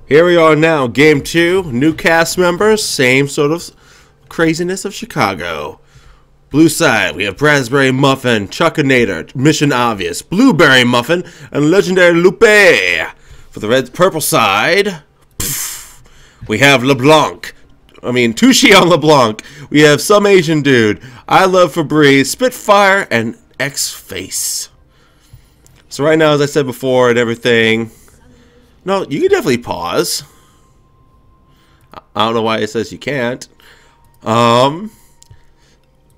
Here we are now, game 2, new cast members, same sort of craziness of Chicago. Blue side, we have Raspberry Muffin, Chuckinator, Mission Obvious, Blueberry Muffin, and Legendary Lupe. For the purple side, we have LeBlanc. Tushy on LeBlanc. We have Some Asian Dude, I Love Febreze, Spitfire, and X-Face. So right now, as I said before and everything... No, you can definitely pause. I don't know why it says you can't.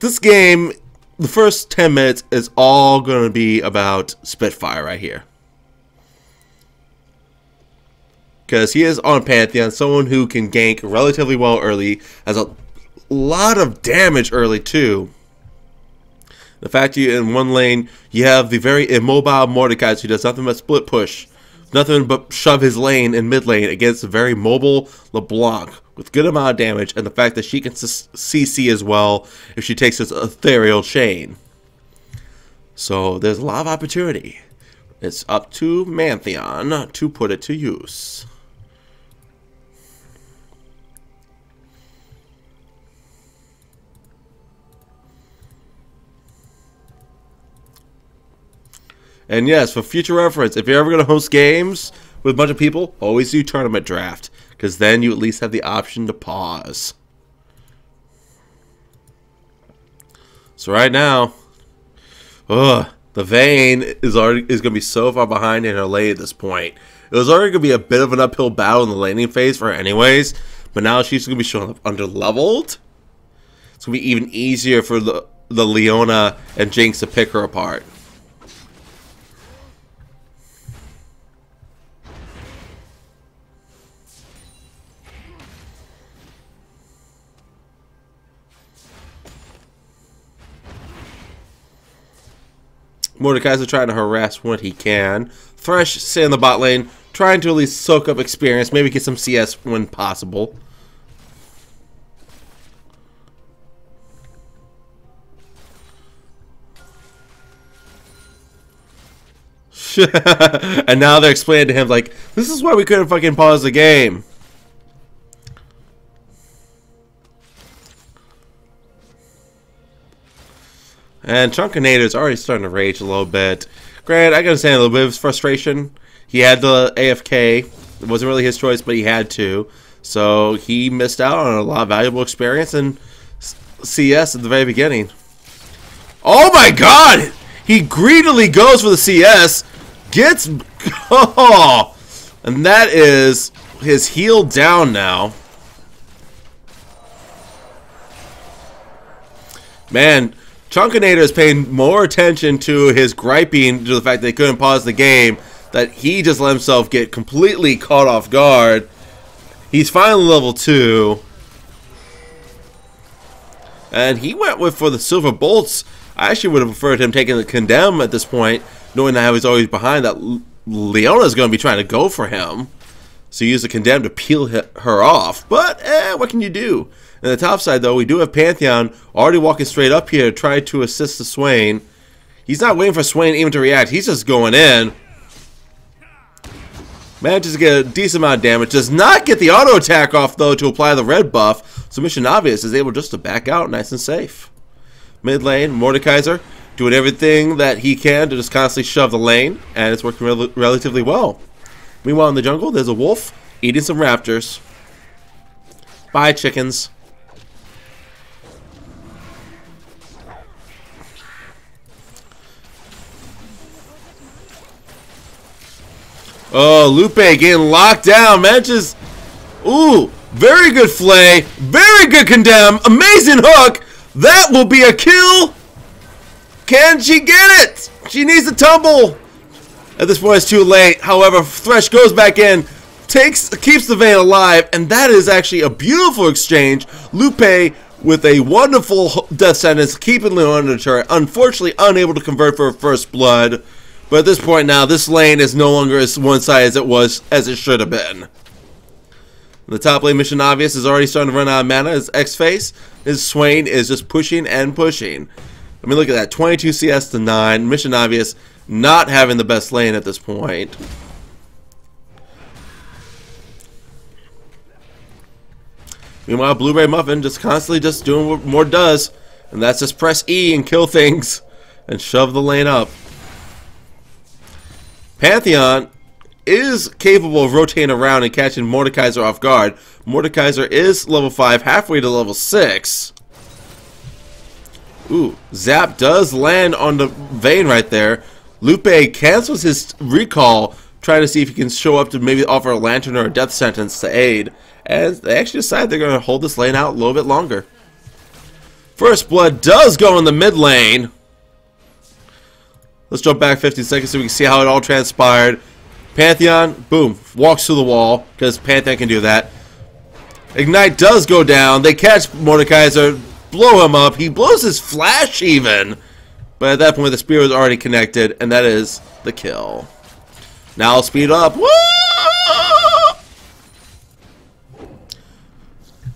This game, the first 10 minutes is all going to be about Spitfire right here. Because he is on Pantheon, someone who can gank relatively well early, has a lot of damage early too. The fact you in one lane, you have the very immobile Mordecai who does nothing but split push. Nothing but shove his lane in mid lane against a very mobile LeBlanc with good amount of damage, and the fact that she can CC as well if she takes this ethereal chain. So there's a lot of opportunity. It's up to Pantheon to put it to use. And yes, for future reference, if you're ever going to host games with a bunch of people, always do tournament draft, because then you at least have the option to pause. So right now, the Vayne is going to be so far behind in her lane at this point. It was already going to be a bit of an uphill battle in the laning phase for her anyways, but now she's going to be showing up under-leveled. It's going to be even easier for the Leona and Jinx to pick her apart. Mordekaiser trying to harass what he can. Thresh stay in the bot lane, trying to at least soak up experience, maybe get some CS when possible. And now they're explaining to him, like, this is why we couldn't fucking pause the game. And Chuckinator's already starting to rage a little bit. Granted, I can understand a little bit of his frustration. He had the AFK. It wasn't really his choice, but he had to. So he missed out on a lot of valuable experience in CS at the very beginning. Oh my god! He greedily goes for the CS. Gets... Oh! And that is his heal down now. Man... Chuckinator is paying more attention to his griping to the fact that they couldn't pause the game, that he just let himself get completely caught off guard. He's finally level 2. And he went for the silver bolts. I actually would have preferred him taking the condemn at this point, knowing that he's always behind, that Leona's going to be trying to go for him. So he used the condemn to peel her off. But, what can you do? On the top side, though, we do have Pantheon already walking straight up here to try to assist the Swain. He's not waiting for Swain even to react. He's just going in. Manages to get a decent amount of damage. Does not get the auto attack off, though, to apply the red buff. So Mission Obvious is able just to back out nice and safe. Mid lane, Mordekaiser doing everything that he can to just constantly shove the lane. And it's working relatively well. Meanwhile, in the jungle, there's a wolf eating some raptors. Bye, chickens. Oh, Lupe getting locked down. Matches. Ooh, very good flay. Very good condemn. Amazing hook. That will be a kill. Can she get it? She needs to tumble. At this point, it's too late. However, Thresh goes back in, keeps the Vayne alive, and that is actually a beautiful exchange. Lupe with a wonderful death sentence, keeping Leon under the turret. Unfortunately, unable to convert for her first blood. But at this point now, this lane is no longer as one-sided as it should have been. The top lane, Mission Obvious, is already starting to run out of mana. His X-Face, his Swain is just pushing and pushing. I mean, look at that, 22 CS to 9. Mission Obvious not having the best lane at this point. Meanwhile, Blueberry Muffin just constantly just doing what Mort does, and that's just press E and kill things and shove the lane up. Pantheon is capable of rotating around and catching Mordekaiser off guard. Mordekaiser is level 5, halfway to level 6. Ooh, Zap does land on the Vayne right there. Lupe cancels his recall, trying to see if he can show up to maybe offer a lantern or a death sentence to aid. And they actually decide they're going to hold this lane out a little bit longer. First Blood does go in the mid lane. Let's jump back 15 seconds so we can see how it all transpired. Pantheon, boom, walks through the wall, because Pantheon can do that. Ignite does go down. They catch Mordekaiser, blow him up. He blows his flash even. But at that point, the spear was already connected, and that is the kill. Now I'll speed up. Woo!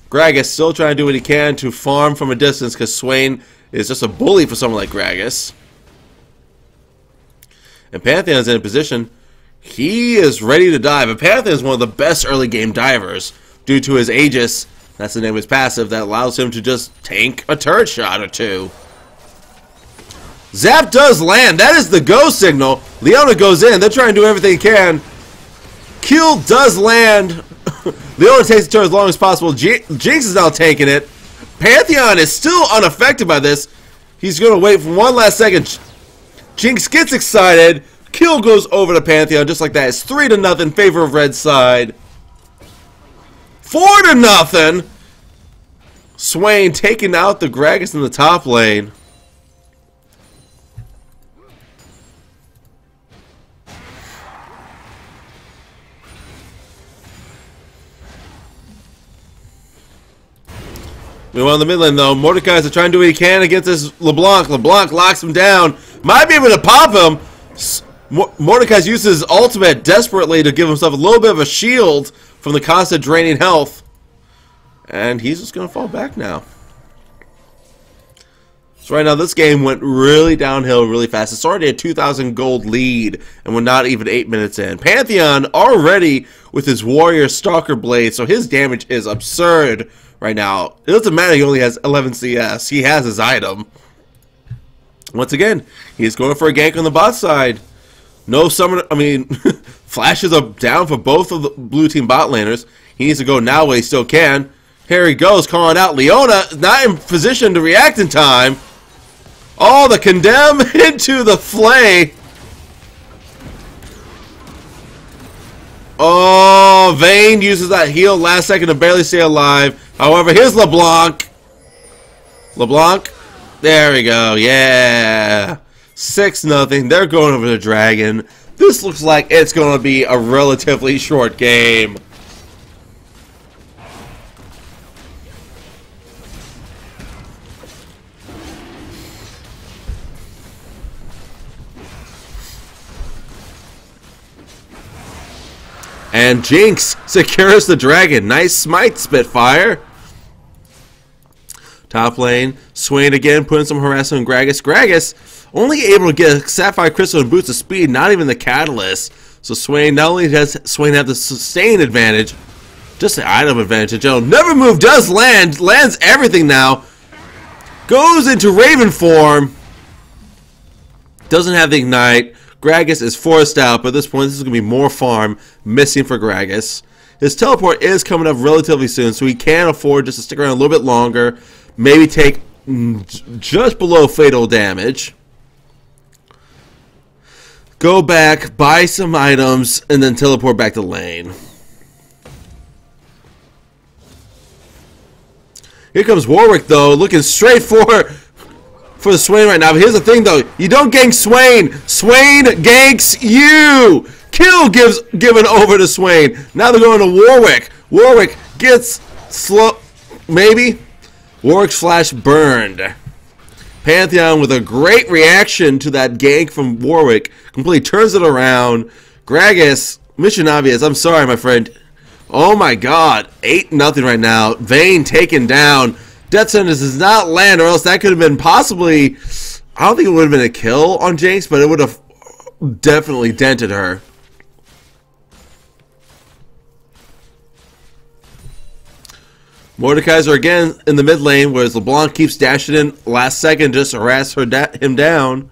Gragas still trying to do what he can to farm from a distance, because Swain is just a bully for someone like Gragas. And Pantheon's in a position. He is ready to dive. And Pantheon is one of the best early game divers due to his Aegis. That's the name of his passive that allows him to just tank a turret shot or two. Zap does land. That is the go signal. Leona goes in. They're trying to do everything they can. Kill does land. Leona takes the turret as long as possible. Jinx is now tanking it. Pantheon is still unaffected by this. He's going to wait for one last second. Jinx gets excited. Kill goes over to Pantheon just like that. It's 3-0 in favor of red side. 4-0. Swain taking out the Gragas in the top lane. Meanwhile, in the mid lane, though, Mordekaiser is trying to do what he can against this LeBlanc. LeBlanc locks him down. Might be able to pop him. Mordekaiser uses his ultimate desperately to give himself a little bit of a shield from the constant draining health. And he's just going to fall back now. So right now, this game went really downhill really fast. It's already a 2,000 gold lead, and we're not even 8 minutes in. Pantheon already with his Warrior Stalker Blade, so his damage is absurd right now. It doesn't matter he only has 11 CS. He has his item. Once again, he's going for a gank on the bot side. No summon, flashes are down for both of the blue team bot laners. He needs to go now while he still can. Here he goes, calling out. Leona not in position to react in time. Oh, the condemn into the flay. Oh, Vayne uses that heal last second to barely stay alive. However, here's LeBlanc. LeBlanc. There we go. Yeah. 6-0. They're going over the dragon. This looks like it's going to be a relatively short game. And Jinx secures the dragon. Nice smite, Spitfire. Top lane, Swain again, putting some harassment on Gragas. Gragas only able to get Sapphire Crystal and boost of speed, not even the Catalyst. So Swain, not only does Swain have the sustain advantage, just the item advantage. Never Move does land, lands everything now. Goes into Raven form. Doesn't have the Ignite. Gragas is forced out, but at this point, this is going to be more farm missing for Gragas. His teleport is coming up relatively soon, so he can afford just to stick around a little bit longer. Maybe take just below fatal damage. Go back, buy some items, and then teleport back to lane. Here comes Warwick, though, looking straight for the Swain right now. But here's the thing, though. You don't gank Swain. Swain ganks you. Kill given over to Swain. Now they're going to Warwick. Warwick gets slow. Maybe. Warwick's flash burned. Pantheon with a great reaction to that gank from Warwick. Completely turns it around. Gragas, mission obvious. I'm sorry, my friend. Oh my god. 8-0 right now. Vayne taken down. Death sentence does not land, or else that could have been possibly, I don't think it would have been a kill on Jinx, but it would have definitely dented her. Mordekaiser again in the mid lane, whereas LeBlanc keeps dashing in last second just to harass him down.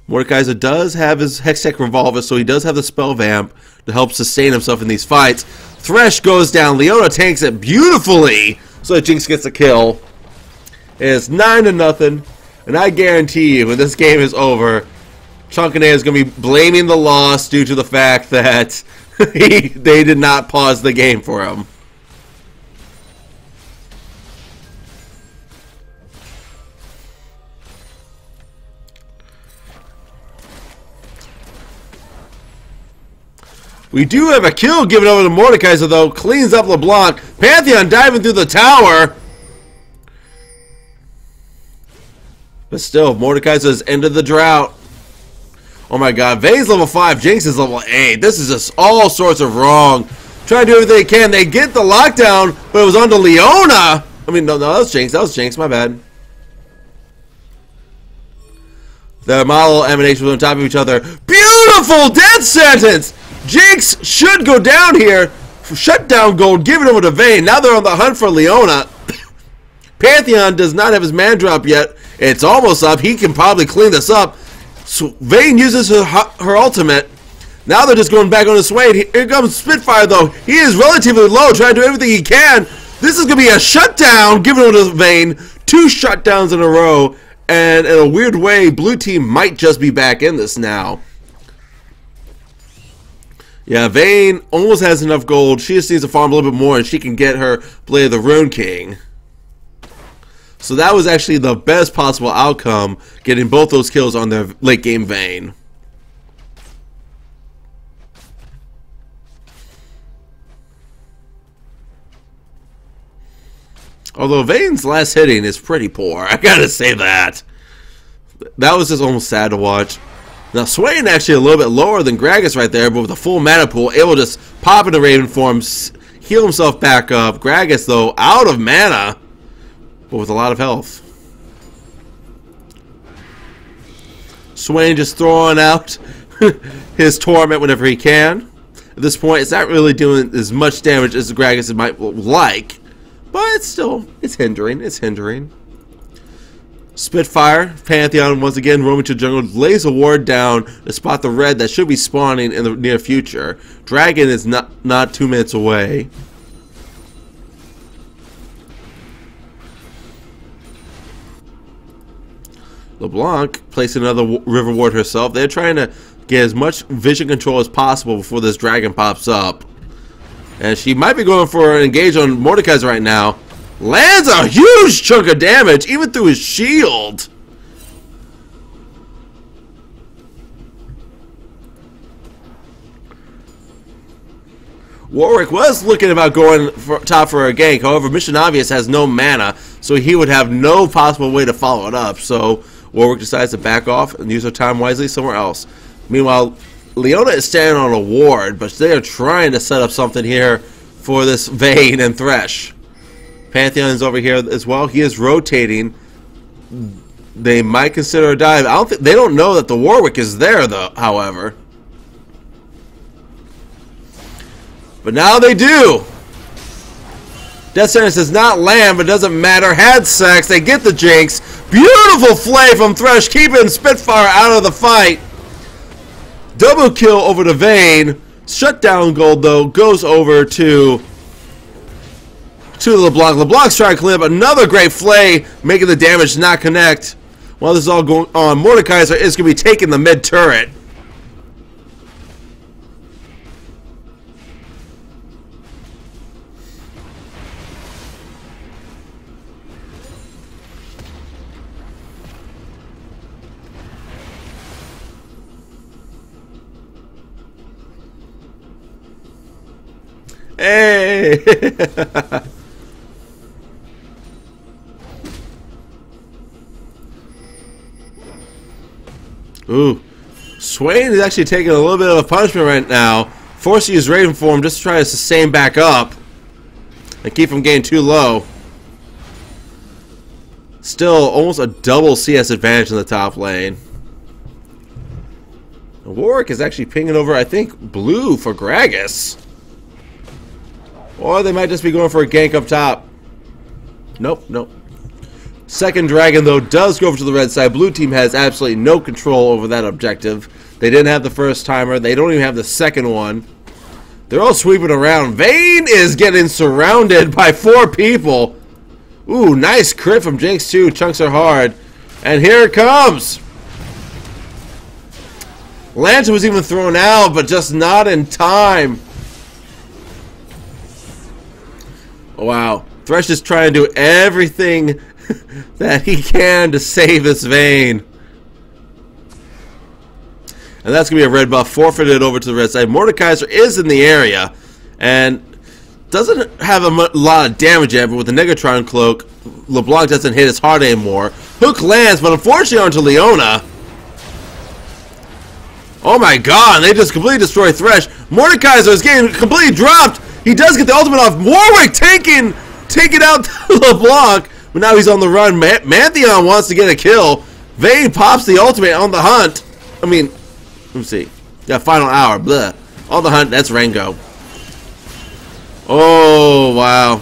Mordekaiser does have his Hextech Revolver, so he does have the Spell Vamp to help sustain himself in these fights. Thresh goes down. Leona tanks it beautifully, so that Jinx gets a kill. It's 9-0, and I guarantee you, when this game is over, Chunkanay is going to be blaming the loss due to the fact that they did not pause the game for him. We do have a kill given over to Mordekaiser, though. Cleans up LeBlanc. Pantheon diving through the tower. But still, Mordekaiser's ended the drought. Oh my god, Vayne's level 5, Jinx is level 8. This is just all sorts of wrong. Trying to do everything they can. They get the lockdown, but it was onto Leona. I mean, no, that was Jinx. That was Jinx, my bad. The model emanation was on top of each other. Beautiful death sentence! Jinx should go down here. Shutdown gold, giving over to Vayne. Now they're on the hunt for Leona. Pantheon does not have his man drop yet. It's almost up. He can probably clean this up. So Vayne uses her ultimate. Now they're just going back on the Swain. Here comes Spitfire, though. He is relatively low, trying to do everything he can. This is going to be a shutdown given over to Vayne. 2 shutdowns in a row. And in a weird way, blue team might just be back in this now. Yeah, Vayne almost has enough gold. She just needs to farm a little bit more, and she can get her Blade of the Rune King. So that was actually the best possible outcome, getting both those kills on their late game Vayne. Although Vayne's last hitting is pretty poor, I gotta say that. That was just almost sad to watch. Now Swain actually a little bit lower than Gragas right there, but with a full mana pool, able to just pop into Raven form, heal himself back up. Gragas, though, out of mana, but with a lot of health. Swain just throwing out his Torment whenever he can. At this point, it's not really doing as much damage as Gragas might like, but it's hindering. Spitfire, Pantheon once again roaming to jungle, lays a ward down to spot the red that should be spawning in the near future. Dragon is not 2 minutes away. LeBlanc placing another river ward herself. They're trying to get as much vision control as possible before this dragon pops up. And she might be going for an engage on Mordekaiser right now. Lands a huge chunk of damage, even through his shield. Warwick was looking about going top for a gank. However, Mission Obvious has no mana, so he would have no possible way to follow it up. So Warwick decides to back off and use her time wisely somewhere else. Meanwhile, Leona is standing on a ward, but they are trying to set up something here for this Vayne and Thresh. Pantheon is over here as well. He is rotating. They might consider a dive. They don't know that the Warwick is there, though, however. But now they do. Death Sentence does not land, but doesn't matter. Had sex. They get the Jinx. Beautiful flay from Thresh, keeping Spitfire out of the fight. Double kill over to Vayne. Shutdown gold, though, goes over to LeBlanc. LeBlanc's trying to clean up another great flay, making the damage not connect. While this is all going on, Mordekaiser is going to be taking the mid turret. Hey! Ooh. Swain is actually taking a little bit of a punishment right now. Forced to use Raven form just to try to sustain back up and keep from getting too low. Still almost a double CS advantage in the top lane. Warwick is actually pinging over, I think, blue for Gragas. Or they might just be going for a gank up top. Nope, nope. Second dragon, though, does go over to the red side. Blue team has absolutely no control over that objective. They didn't have the first timer. They don't even have the second one. They're all sweeping around. Vayne is getting surrounded by 4 people. Ooh, nice crit from Jinx, too. Chunks are hard. And here it comes. Lantern was even thrown out, but just not in time. Wow. Thresh is trying to do everything that he can to save this Vayne. And that's going to be a red buff forfeited over to the red side. Mordekaiser is in the area and doesn't have a lot of damage yet, but with the Negatron cloak, LeBlanc doesn't hit as hard anymore. Hook lands, but unfortunately onto Leona. Oh my god, they just completely destroy Thresh. Mordekaiser is getting completely dropped. He does get the ultimate off. Warwick taking out LeBlanc, but now he's on the run. Mantheon wants to get a kill. Vayne pops the ultimate on the hunt. I mean, let's see. Yeah, final hour. Blah. On the hunt, that's Rango. Oh, wow.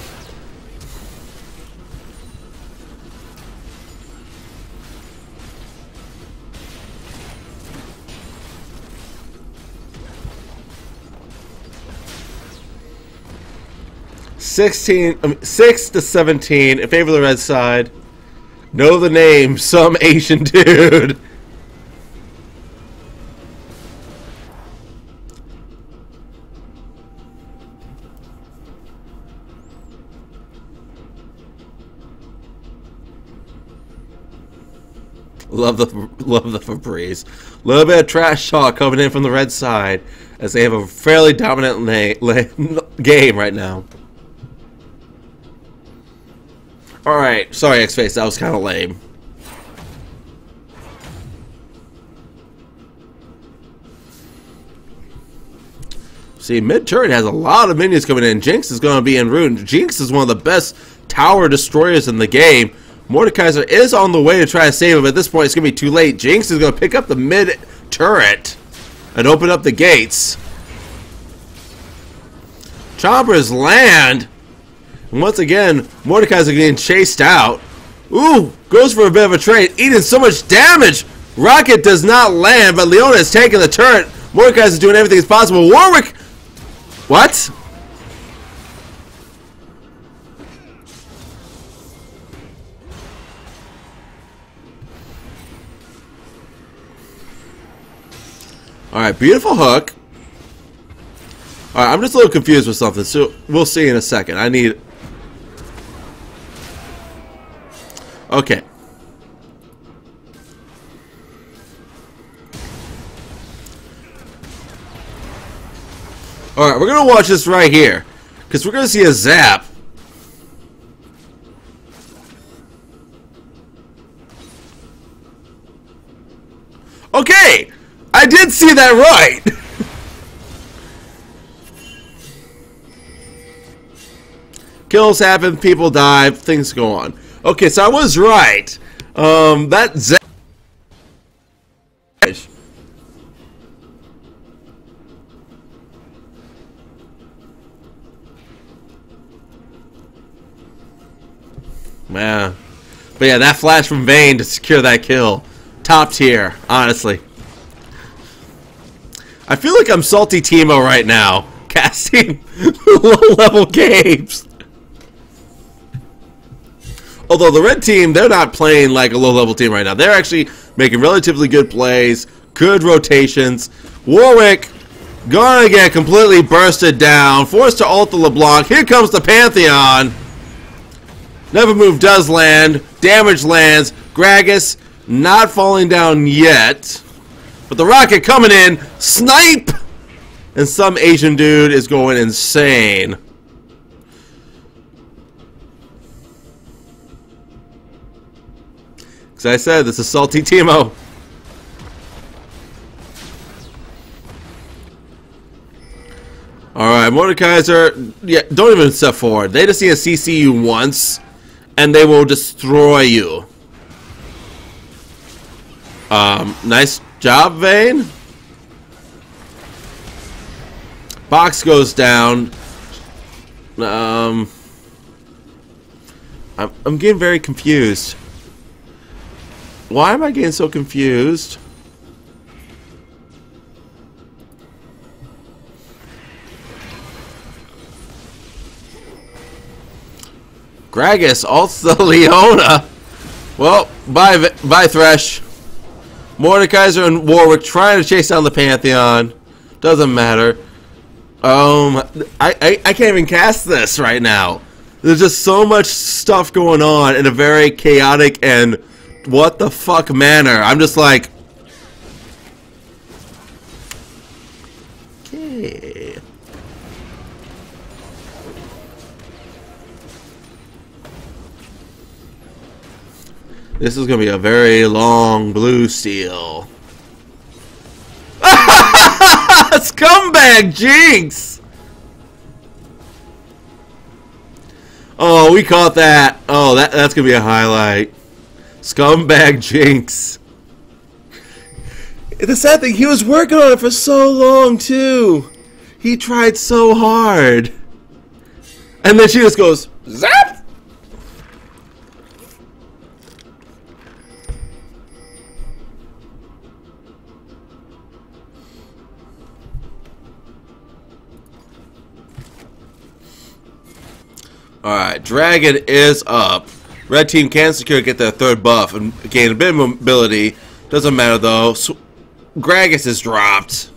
Six to 17 in favor of the red side. Know the name, some Asian dude. Love the Febreze. A little bit of trash talk coming in from the red side as they have a fairly dominant game right now. Alright, sorry X-Face, that was kind of lame. See, mid-turret has a lot of minions coming in. Jinx is going to be en route. Jinx is one of the best tower destroyers in the game. Mordekaiser is on the way to try to save him, but at this point it's going to be too late. Jinx is going to pick up the mid-turret and open up the gates. Chompers land. And once again, Mordekaiser getting chased out. Ooh, goes for a bit of a trade. Eating so much damage. Rocket does not land, but Leona is taking the turret. Mordekaiser is doing everything as possible. Warwick! What? Alright, beautiful hook. Alright, I'm just a little confused with something, so we'll see in a second. I need... Okay. Alright, we're going to watch this right here, because we're going to see a zap. Okay! I did see that right! Kills happen, people die, things go on. Okay, so I was right. That zap... Man. But yeah, that flash from Vayne to secure that kill. Top tier, honestly. I feel like I'm salty Teemo right now, casting low-level games. Although the red team, they're not playing like a low-level team right now. They're actually making relatively good plays, good rotations. Warwick gonna get completely bursted down, forced to ult the LeBlanc. Here comes the Pantheon. Never Move does land. Damage lands. Gragas not falling down yet. But the rocket coming in. Snipe! And some Asian dude is going insane. As I said, this is salty Teemo. Alright, Mordekaiser, yeah, don't even step forward. They just need to CC you once, and they will destroy you. Nice job, Vayne. Box goes down. I'm getting very confused. Why am I getting so confused? Gragas ults the Leona. Well, bye Thresh. Mordekaiser and Warwick trying to chase down the Pantheon. Doesn't matter. I can't even cast this right now. There's just so much stuff going on in a very chaotic and what the fuck manner. I'm just like, okay. This is gonna be a very long blue steel. Scumbag Jinx! Oh, we caught that. Oh, that's gonna be a highlight. Scumbag Jinx. The sad thing, he was working on it for so long too. He tried so hard. And then she just goes, zap! Alright, Dragon is up. Red team can get their third buff and gain a bit of mobility. Doesn't matter though. Gragas is dropped.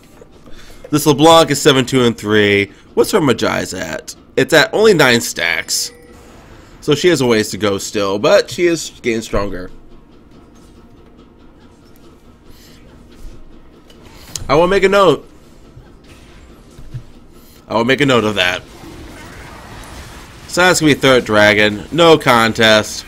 This LeBlanc is 7-2 and 3. What's her Magi's at? It's at only 9 stacks. So she has a ways to go still, but she is getting stronger. I will make a note. I will make a note of that. So that's going to be third dragon. No contest.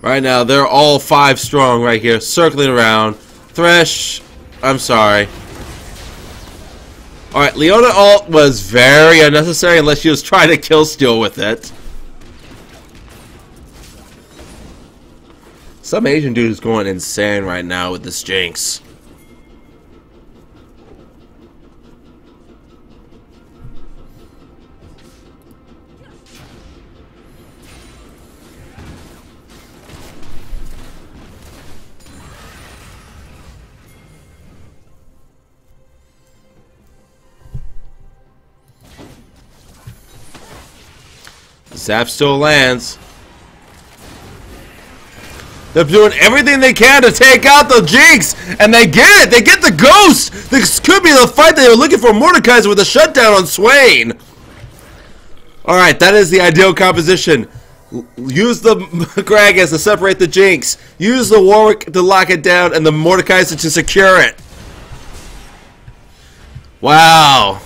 Right now, they're all 5 strong right here, circling around. Thresh, I'm sorry. Alright, Leona ult was very unnecessary unless she was trying to kill steal with it. Some Asian dude is going insane right now with this Jinx. Zap still lands. They're doing everything they can to take out the Jinx, and they get it. They get the ghost. This could be the fight they were looking for. Mordekaiser with a shutdown on Swain. All right, that is the ideal composition. Use the Gragas to separate the Jinx. Use the Warwick to lock it down, and the Mordekaiser to secure it. Wow.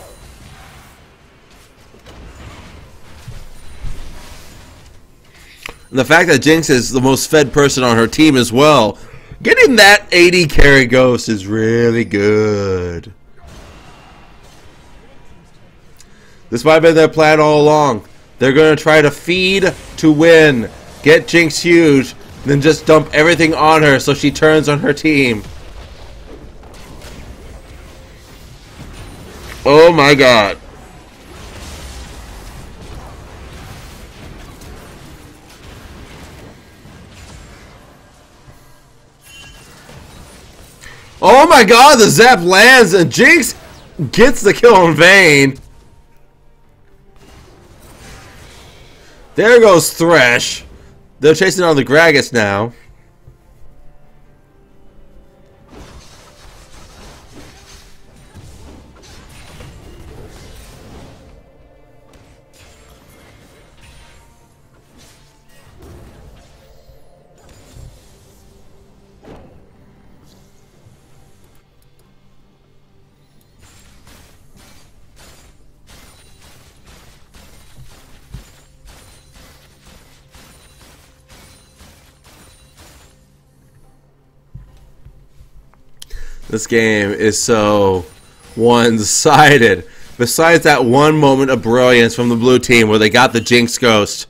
And the fact that Jinx is the most fed person on her team as well. Getting that 80 carry ghost is really good. This might have been their plan all along. They're going to try to feed to win. Get Jinx huge. Then just dump everything on her so she turns on her team. Oh my god. Oh my god, the zap lands and Jinx gets the kill on Vayne. There goes Thresh. They're chasing on the Gragas now. This game is so one-sided. Besides that one moment of brilliance from the blue team where they got the Jinx Ghost,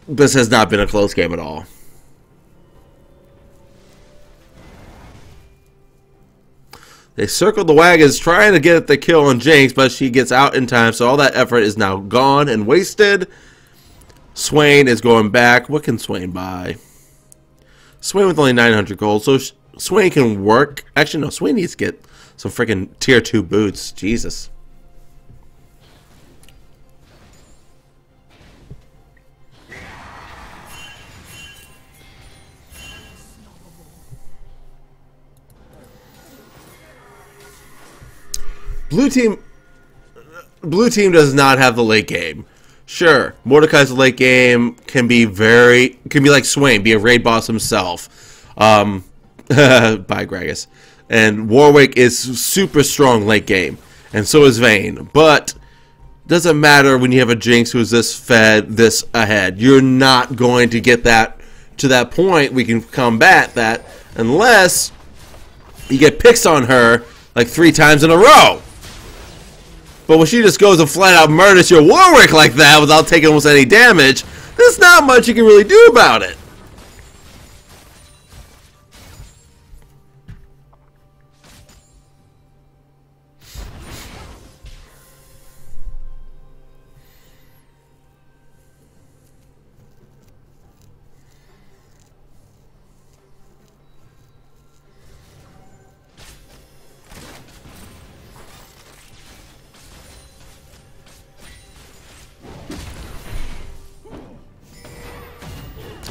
this has not been a close game at all. They circle the wagons trying to get the kill on Jinx, but she gets out in time, so all that effort is now gone and wasted. Swain is going back. What can Swain buy? Swain with only 900 gold, so Swain can work. Actually, no, Swain needs to get some freaking tier 2 boots. Jesus. Blue team does not have the late game. Sure, Mordecai's late game can be like Swain, be a raid boss himself. By Gragas. And Warwick is super strong late game, and so is Vayne. But doesn't matter when you have a Jinx who's this fed, this ahead. You're not going to get that to that point. We can combat that unless you get picks on her like 3 times in a row. But when she just goes and flat out murders your Warwick like that without taking almost any damage, there's not much you can really do about it.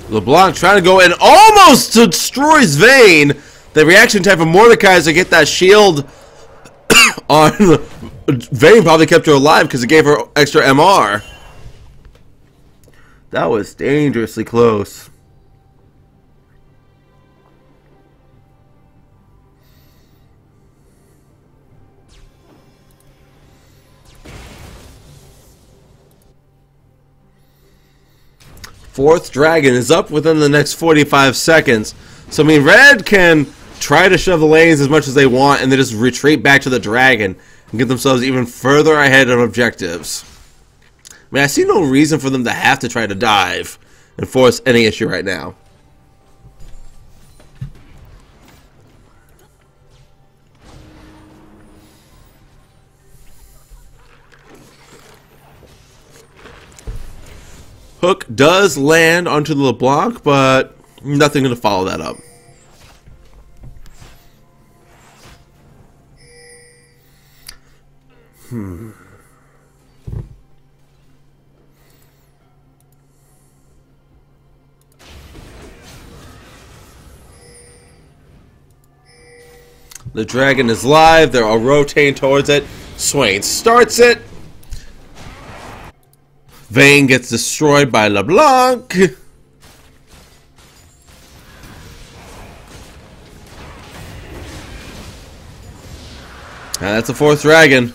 LeBlanc trying to go and almost destroys Vayne. The reaction time from Mordecai is to get that shield on. Vayne probably kept her alive because it gave her extra MR. That was dangerously close. Fourth dragon is up within the next 45 seconds. So, I mean, Red can try to shove the lanes as much as they want and then just retreat back to the dragon and get themselves even further ahead of objectives. I mean, I see no reason for them to have to try to dive and force any issue right now. Hook does land onto the LeBlanc, but nothing going to follow that up. The dragon is live. They're all rotating towards it. Swain starts it. Vayne gets destroyed by LeBlanc. And that's a fourth dragon.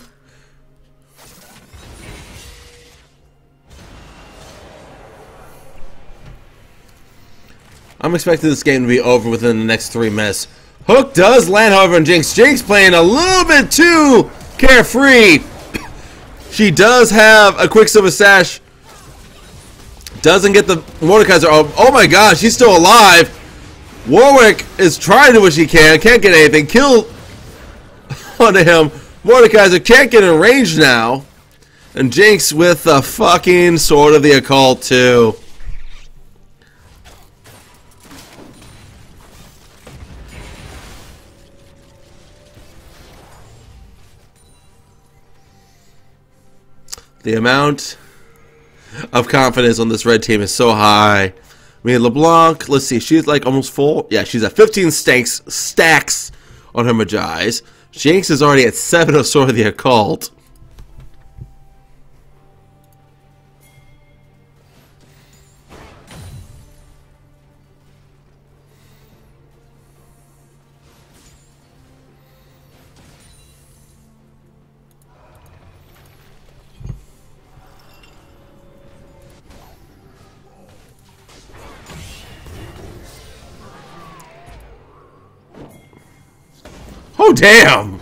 I'm expecting this game to be over within the next 3 minutes. Hook does land, however, on Jinx. Jinx playing a little bit too carefree. She does have a Quicksilver Sash. Doesn't get the Mordekaiser. Oh my gosh, she's still alive. Warwick is trying to do what she can. Can't get anything. Kill onto him. Mordekaiser can't get in range now. And Jinx with the fucking Sword of the Occult too. The amount of confidence on this red team is so high. I mean, LeBlanc, let's see, she's like almost full. Yeah, she's at 15 stacks on her Magi's. Jinx is already at 7 of Sword of the Occult. Oh, damn.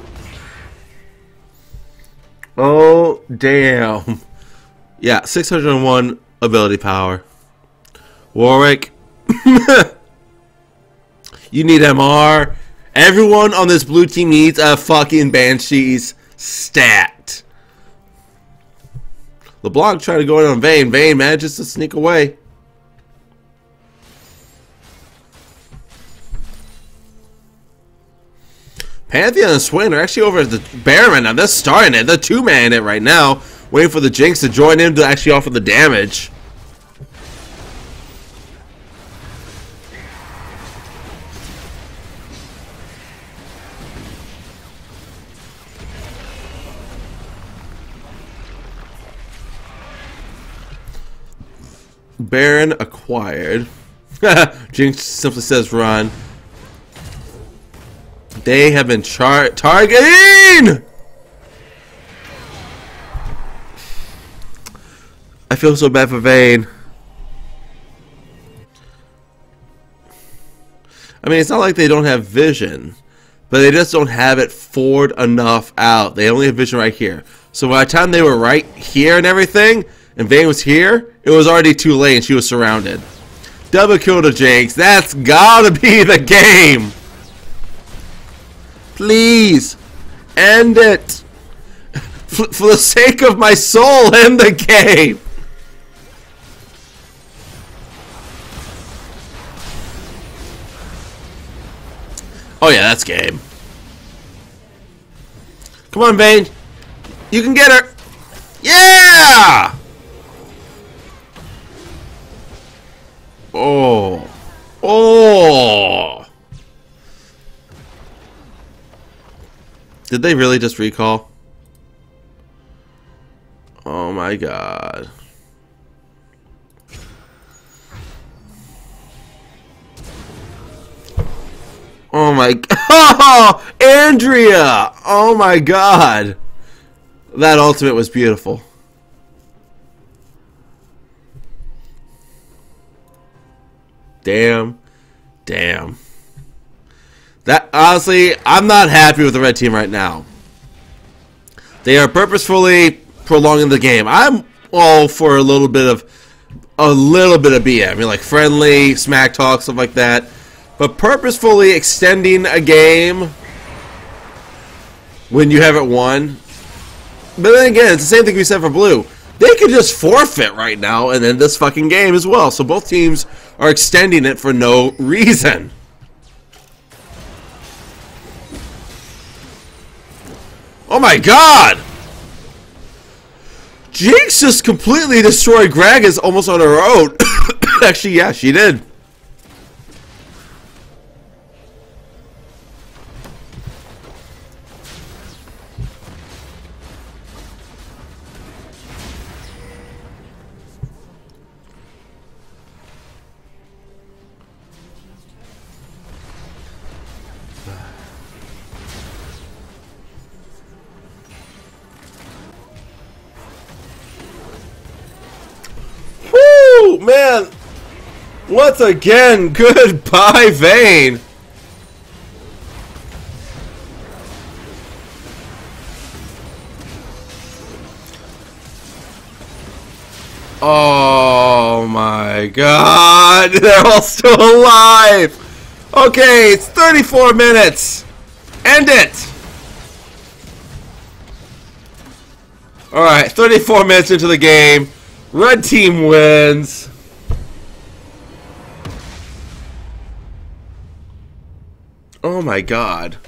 Oh, damn. Yeah, 601 ability power. Warwick. You need MR. Everyone on this blue team needs a fucking Banshees stat. LeBlanc trying to go in on Vayne. Vayne manages to sneak away. Pantheon and Swain are actually over at the Baron right now. They're starting it. They're two-man it right now. Waiting for the Jinx to join in to actually offer the damage. Baron acquired. Jinx simply says run. They have been targeting! I feel so bad for Vayne. I mean, it's not like they don't have vision, but they just don't have it forward enough out. They only have vision right here. So by the time they were right here and everything, and Vayne was here, it was already too late and she was surrounded. Double kill to Jinx. That's gotta be the game. Please, end it. For the sake of my soul, end the game. Oh yeah, that's game. Come on, Vayne. You can get her. Yeah! Oh. Oh. Did they really just recall? Oh my god. Oh my oh, Andrea! Oh my god. That ultimate was beautiful. Damn. Damn. That honestly, I'm not happy with the red team right now. They are purposefully prolonging the game. I'm all for a little bit of BM. I mean, like friendly smack talk, stuff like that. But purposefully extending a game when you haven't won. But then again, it's the same thing we said for blue. They could just forfeit right now and end this fucking game as well. So both teams are extending it for no reason. Oh my god! Jinx just completely destroyed Gragas almost on her own. Actually, yeah, she did. Woo, man! Once again, goodbye, Vayne. Oh my god, they're all still alive! Okay, it's 34 minutes! End it! Alright, 34 minutes into the game. Red team wins. Oh my god.